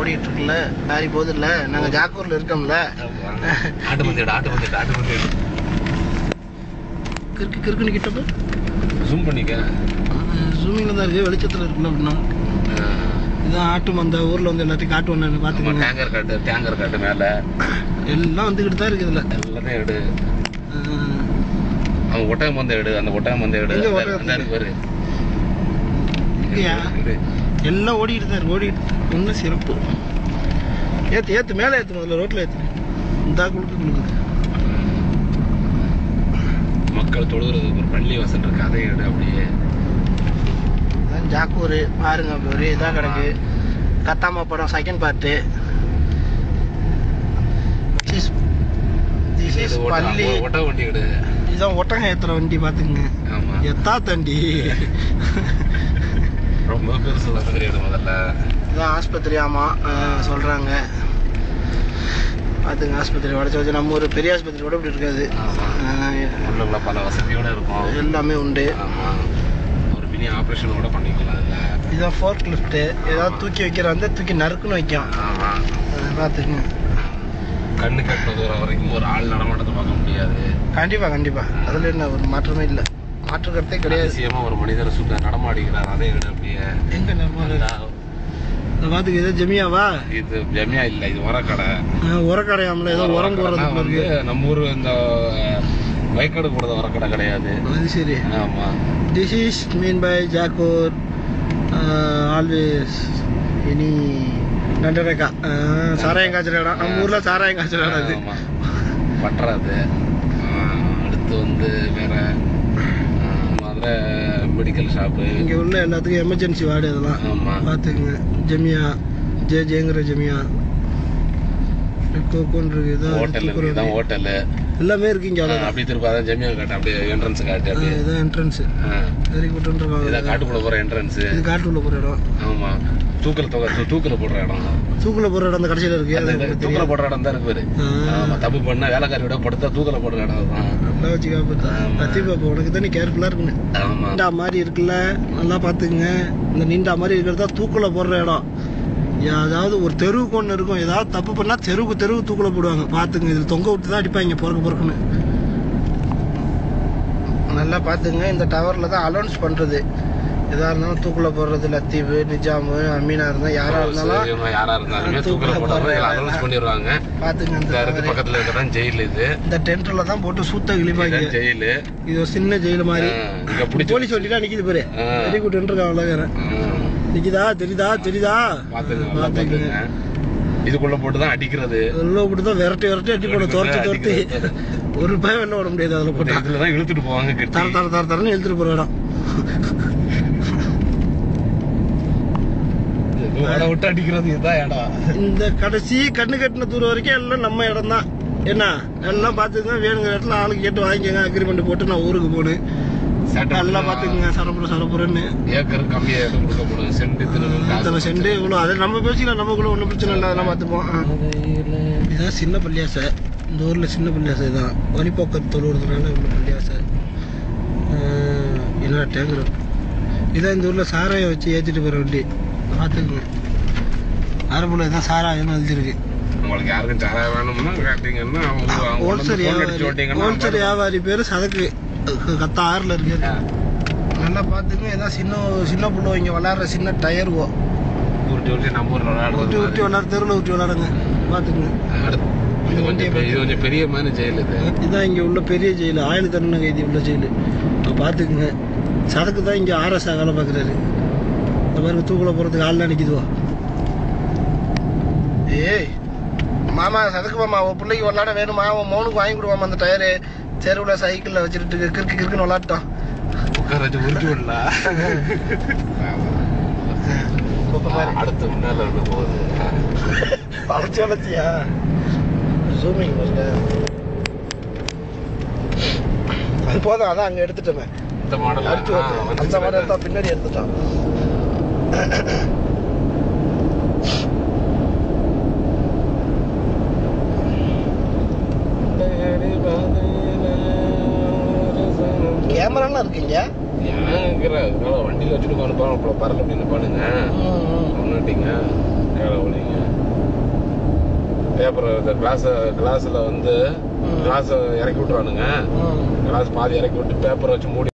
ஓடிட்டு இருக்குல்ல, லாரி போகுது இல்ல, நாங்க ஜாக்கூர்ல இருக்கோம்ல. கிறுக்கு கிறுக்குன்னு கிட்டப்ப ஜூம் பண்ணிக்க. ஜூமிங்ல தான் இருக்கு, வெளிச்சத்துல இருக்குல்ல. அப்படின்னா இதான் ஆட்டு மந்த ஊர்ல வந்து எல்லாத்தையும் காட்டுவேன் நான் பாத்துக்கோங்க. டேங்கர் காட்டு மேல எல்லாம் வந்துகிட்டு தான் இருக்குது. இதுல எல்லாத்தையும் எடு. அவன் ஒட்டகம் மந்த எடு, அந்த ஒட்டகம் மந்த எடு. எல்லாம் ஓடிட்டு தான் இருக்கு, ஓடிட்டு ஒன்றும் சிறப்பு. ஏத்து ஏத்து மேலே ஏத்து, முதல்ல ரோட்ல ஏத்து. இந்த குழுக்கு மக்கள் தொழுகிறதுக்கு ஒரு பள்ளி வாசல் இருக்கு, அதை எடு. அப்படியே ஜாக்கூர் பாருங்க, அப்படி ஒரு இதாக கிடக்கு. கத்தாம படம் செகண்ட் பார்ட்டு. பள்ளி ஒட்டக வண்டி எடு. இதான் ஒட்டகம் ஏத்துற வண்டி பாத்துக்குங்க. எத்தா தண்டி ரொம்ப பெருசு தெரியாது. முதல்ல இதான் ஆஸ்பத்திரி. ஆமா சொல்றாங்க பாத்துங்க. ஆஸ்பத்திரி உடச்சு வச்சு நம்ம ஒரு பெரிய ஆஸ்பத்திரி கூட இப்படி இருக்காது. பல வசதியோட இருக்கும், எல்லாமே உண்டு. ஒரு மினி ஆப்ரேஷன் கூட பண்ணிக்கலாம். இதான் ஃபோர்க் லிஃப்ட். ஏதாவது தூக்கி வைக்கிற வந்து தூக்கி நறுக்குன்னு வைக்கும். பாத்துக்குங்க. கண்ணு கட்டின தூரம் வரைக்கும் ஒரு ஆள் நடமாட்டத்தை பார்க்க முடியாது. கண்டிப்பா கண்டிப்பா, அதுல என்ன ஒரு மாற்றமே இல்லை, மாற்று கருத்தே கிடையாது. நிச்சயமா ஒரு மனிதர் சுத்த நடமாடிக்கிறார், அதே விட அப்படியே எங்க பாத்துக்கு. இது ஜெமியாவா? இது ஜெமியா இல்ல, இது உரக்கடை. உரக்கடையாமல ஏதோ உரம் போடுறது. நம்ம ஊர் இந்த வயக்காடு போடுறது உரக்கடை கிடையாது. அது சரி. ஆமா. திஸ் இஸ் மீன் பை ஜாக்கூர் ஆல்வேஸ் எனி நண்டரக்கா. சாராயம் காய்ச்சல் இடம், நம்ம ஊர்ல சாராயம் காய்ச்சல் இடம். அது பட்டுறது. அடுத்து வந்து வேற மதுரை மெடிக்கல் ஷாப்பு. இங்க உள்ள எல்லாத்துக்கும் எமர்ஜென்சி வார்டு இதெல்லாம் பாத்துக்குங்க. ஜெமியா ஜேங்கிற ஜெமியா ஹோட்டலு எல்லாமே இருக்கு இங்க. அப்படி திருப்பி அதான் ஜெமியா காட்டு, அப்படியே என்ட்ரன்ஸ் காட்டு. இதான் என்ட்ரன்ஸ். Very good. இதான் காட்டுக்குள்ள போற என்ட்ரன்ஸ். இது காட்டுக்குள்ள போற இடம். ஆமா. தூக்கல போடுற இடம். தூக்கல போடுற இடம் அந்த கடைசியில இருக்கு. தூக்கல போடுற இடம் தான் இருக்கு. ஆமா. தப்பு பண்ண வேலைக்காரியோட படுத்தா தூக்கல போடுற இடம் தான். நல்லா வச்சுக்கா. பத்தி பாப்பா, உனக்கு தான் நீ கேர்ஃபுல்லா இருக்கணும். நீண்டா மாதிரி இருக்குல்ல, நல்லா பாத்துக்குங்க. இந்த நீண்டா மாதிரி இருக்கிறதா தூக்கல போடுற இடம். ஏதாவது ஒரு தெருவுக்கு ஒன்று இருக்கும், ஏதாவது தப்பு பண்ணா தெருவுக்கு தூக்கல போடுவாங்க. பாத்துங்க, இதுல தொங்க விட்டு தான் அடிப்பாங்க பொறுக்குன்னு. நல்லா பாத்துங்க. இந்த டவர்ல தான் அலௌன்ஸ் பண்றது. எதா இருந்தாலும் தூக்குல போடுறது. லத்தீவு, நிஜாமு, அமீனா இருந்தா யாரா இருந்தாலும் தூக்குல பண்ணிடுவாங்க. பாத்துங்க. பக்கத்துல இருக்கதான் ஜெயில். இது இந்த டென்ட்ல தான் போட்டு சூத்த கிளிப்பாங்க. ஜெயிலு இது ஒரு சின்ன ஜெயிலு மாதிரி. போலீஸ் வண்டிலாம் நிக்குது பாரு. வெரி குட் இருக்காங்க. நிக்குதா? தெரியுதா? பாத்துங்க. இதுக்குள்ள போட்டுதான் அடிக்கிறது. உள்ள போட்டுதான் விரட்டி அடி போட துரத்தி ஒரு பயம் வெளில ஓட முடியாது. அதுல போட்டு இதுலதான் இழுத்துட்டு போவாங்க. தரன்னு இழுத்துட்டு போற இடம். விட்டு அடிக்கிறது இதுதான் இடம். இந்த கடைசி கண்ணு கட்டின தூரம் வரைக்கும் எல்லாம் நம்ம இடம் தான். என்ன எல்லாம் பாத்துக்கங்க. வேணுங்கிற இடத்துல ஆளுக்கு கேட்டு வாங்கிக்கங்க. அக்ரிமெண்ட் போட்டு நான் ஊருக்கு போனேன். எல்லாம் பாத்துக்கங்க. சரப்புறன்னு ஏக்கர் கம்மியா கொடுக்க போடுது. செண்டு இவ்வளவு. அதை நம்ம பேசிக்கலாம், நமக்குள்ள ஒன்றும் பிரச்சனை இல்லை, அதெல்லாம் பார்த்துப்போம். இதுதான் சின்ன பள்ளியாசை. இந்த ஊர்ல சின்ன பள்ளியாசை தான். வழிபோக்கத்து தொழுவுறதுனால உள்ள பள்ளியாசை. என்ன டேங்கர். இதான் இந்த ஊர்ல சாராயம் வச்சு ஏற்றிட்டு போற வண்டி. பார்த்துக்குங்க. அரபுல இதான் சாராயம்னு எழுதிருக்கு. உங்களுக்கு யாருக்கும் சாராயம் வேணும்னா கேட்டீங்கன்னா ஹோல்சேல் வியாபாரி பேரு சதக்கு. கத்தா 6ல இருக்கு. நல்லா பாத்துங்க. ஏதாவது சின்ன புள்ள இங்க விளையாடுற சின்ன டயர் நம்ம ஊட்டி விளையாடுற தெருவில் ஊட்டி விளையாடுங்க. பாத்துக்குங்க. கொஞ்சம் பெரிய மாதிரி ஜெயில். இதுதான் இங்க உள்ள பெரிய ஜெயில். ஆயுள் தண்டனை கைதி உள்ள ஜெயிலு. பாத்துக்குங்க. சதக்கு தான் இங்க RS வேலை பாக்குறாரு. இந்த மாதிரி தூக்குல போறதுக்கு ஆள்லாம் நிக்குதுவா. ஏய் மாமா, சதக்கு மாமா, உன் பிள்ளைக்கு விளையாட வேணுமா? உன் மௌனுக்கு வாங்கி கொடுவாமா அந்த டயரு. தெருவுல சைக்கிள்ல வச்சுட்டு கிறுக்குன்னு விளாட்டோம். அடுத்து முன்னால போகுது. வளர்ச்சியா ஜூமிங் வரல. அது போதும். அதான் அங்க எடுத்துட்டோமே. இந்த மாடல் அந்த மாடல் தான் பின்னாடி எடுத்துட்டோம். கேமராலாம் இருக்குங்க. வண்டியில வச்சுட்டு பரல அப்படின்னு பாருங்க. பேப்பர் இந்த கிளாஸ்ல வந்து கிளாஸ் இறக்கி விட்டுருவானுங்க. கிளாஸ் பாதி இறக்கி விட்டு பேப்பரை வச்சு மூடி